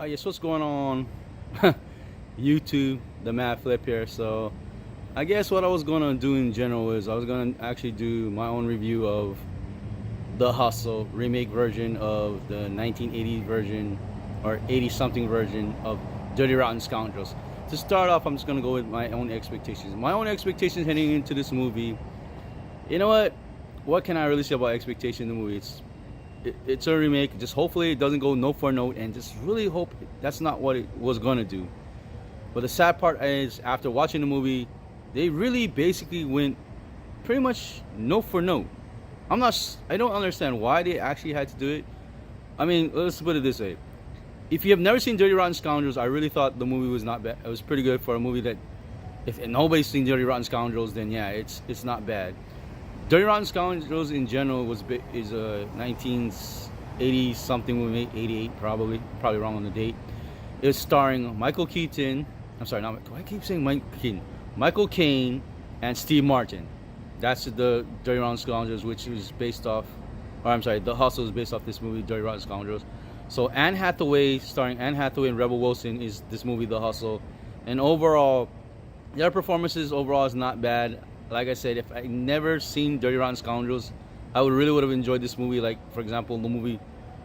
Yes, what's going on? YouTube, the Mad Flip here. So, I guess what I was gonna do in general is I was gonna actually do my own review of The Hustle remake version of the 1980 version or 80 something version of Dirty Rotten Scoundrels. To start off, I'm just gonna go with my own expectations. My own expectations heading into this movie. You know what? What can I really say about expectation in the movie? It's a remake. Just hopefully it doesn't go note for note, and just really hope that's not what it was gonna do. But the sad part is, after watching the movie, they really basically went pretty much note for note. I don't understand why they actually had to do it. I mean, let's put it this way: if you have never seen Dirty Rotten Scoundrels, I really thought the movie was not bad. It was pretty good for a movie that, if nobody's seen Dirty Rotten Scoundrels, then yeah, it's not bad. Dirty Rotten Scoundrels in general is a 1980 something movie, 88 probably wrong on the date. It's starring Michael Keaton. I'm sorry, not I keep saying Mike Keaton. Michael Caine and Steve Martin. That's the Dirty Rotten Scoundrels, which is based off, or I'm sorry, The Hustle is based off this movie, Dirty Rotten Scoundrels. So Anne Hathaway, starring Anne Hathaway and Rebel Wilson, is this movie, The Hustle. And overall, their performances overall is not bad. Like I said, if I never seen Dirty Rotten Scoundrels, I would have enjoyed this movie. Like, for example, the movie,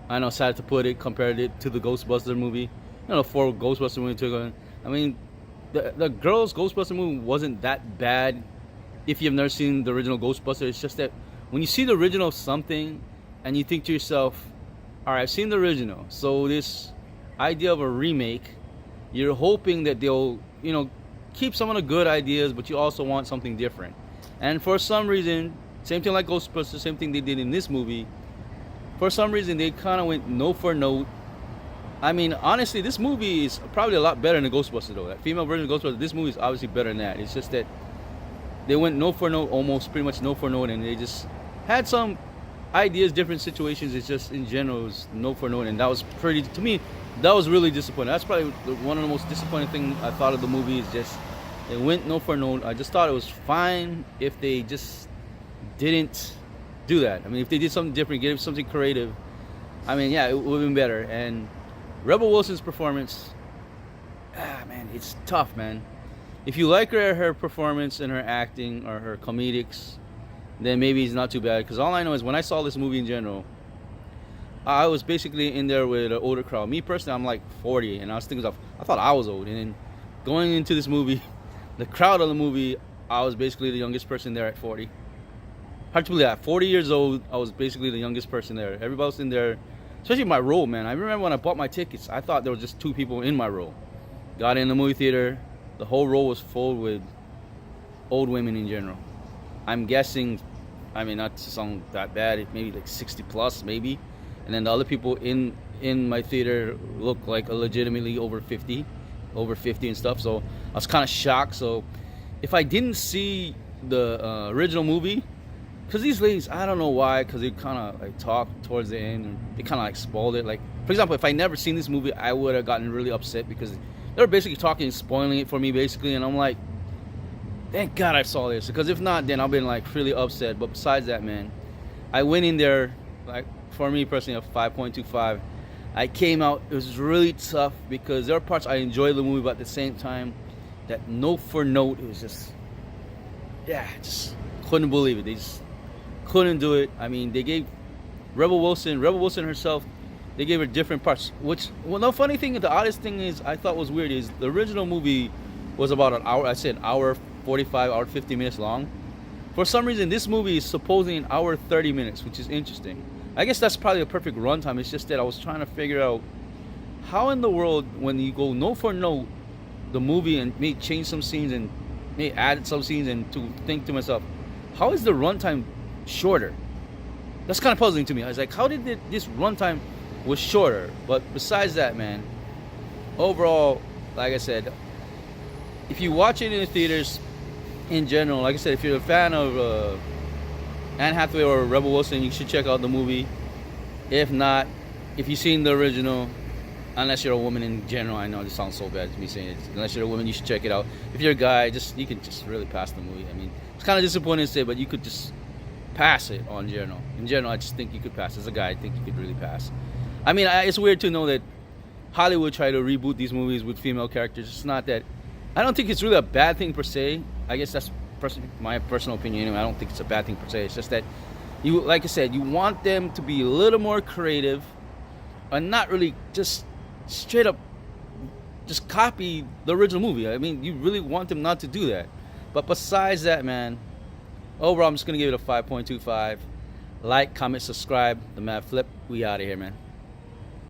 I know, sad to put it, compared it to the Ghostbuster movie. You know, for Ghostbuster movie took on. I mean, the girls Ghostbuster movie wasn't that bad. If you've never seen the original Ghostbuster, it's just that when you see the original something, and you think to yourself, all right, I've seen the original, so this idea of a remake, you're hoping that they'll, keep some of the good ideas, but you also want something different. And for some reason, same thing like Ghostbusters, same thing they did in this movie. For some reason, they kind of went note for note. I mean, honestly, this movie is probably a lot better than Ghostbusters, though. That female version of Ghostbusters, this movie is obviously better than that. It's just that they went note for note, almost pretty much note for note, and they just had some ideas, different situations. It's just, in general, it was note for note, and that was pretty, to me, that was really disappointing. That's probably one of the most disappointing things I thought of the movie, is just it went note for note. I just thought it was fine if they just didn't do that. I mean, if they did something different, give something creative, I mean, yeah, it would have been better. And Rebel Wilson's performance, man, it's tough, man. If you like her performance and her acting or her comedics, then maybe it's not too bad. Because all I know is, when I saw this movie in general, I was basically in there with an older crowd. Me personally, I'm like 40, and I was thinking, I thought I was old. And then going into this movie, the crowd of the movie, I was basically the youngest person there at 40. Hard to believe that. 40 years old, I was basically the youngest person there. Everybody was in there, especially my row, man. I remember when I bought my tickets, I thought there were just 2 people in my row. Got in the movie theater, the whole row was full with old women in general. I'm guessing, I mean, not to sound that bad, maybe like 60 plus, maybe. And then the other people in my theater looked like legitimately over 50 and stuff. So I was kind of shocked. So if I didn't see the original movie, because these ladies, I don't know why, because they kind of like talk towards the end, and they kind of like spoiled it. Like, for example, if I never seen this movie, I would have gotten really upset, because they were basically talking and spoiling it for me, basically. And I'm like, thank God I saw this, because if not, then I've been like really upset. But besides that, man, I went in there, like, for me personally, a 5.25. I came out, it was really tough, because there are parts I enjoyed the movie, but at the same time, that note for note, it was just, just couldn't believe it. They just couldn't do it. I mean, they gave Rebel Wilson herself, they gave her different parts. Which, well, the funny thing, the oddest thing is, I thought was weird, is the original movie was about an hour, I said hour 45, hour 50 minutes long. For some reason, this movie is supposedly an hour 30 minutes, which is interesting. I guess that's probably a perfect runtime. It's just that I was trying to figure out how in the world, when you go note for note, the movie, and may change some scenes and may add some scenes, and to think to myself, how is the runtime shorter? That's kind of puzzling to me. I was like, how did this runtime was shorter? But besides that, man, overall, like I said, if you watch it in the theaters, in general, like I said, if you're a fan of Anne Hathaway or Rebel Wilson, you should check out the movie. If not, if you've seen the original, unless you're a woman in general, I know this sounds so bad to me saying it. Unless you're a woman, you should check it out. If you're a guy, you can just really pass the movie. I mean, it's kind of disappointing to say, but you could just pass it on general. In general, I just think you could pass. As a guy, I think you could really pass. I mean, it's weird to know that Hollywood try to reboot these movies with female characters. It's not that. I don't think it's really a bad thing per se. I guess that's my personal opinion. Anyway, I don't think it's a bad thing per se. It's just that you, like I said, you want them to be a little more creative, and not really just straight up just copy the original movie. I mean, you really want them not to do that. But besides that, man, overall, I'm just gonna give it a 5.25. Like, comment, subscribe. The Mad Flip. We out of here, man.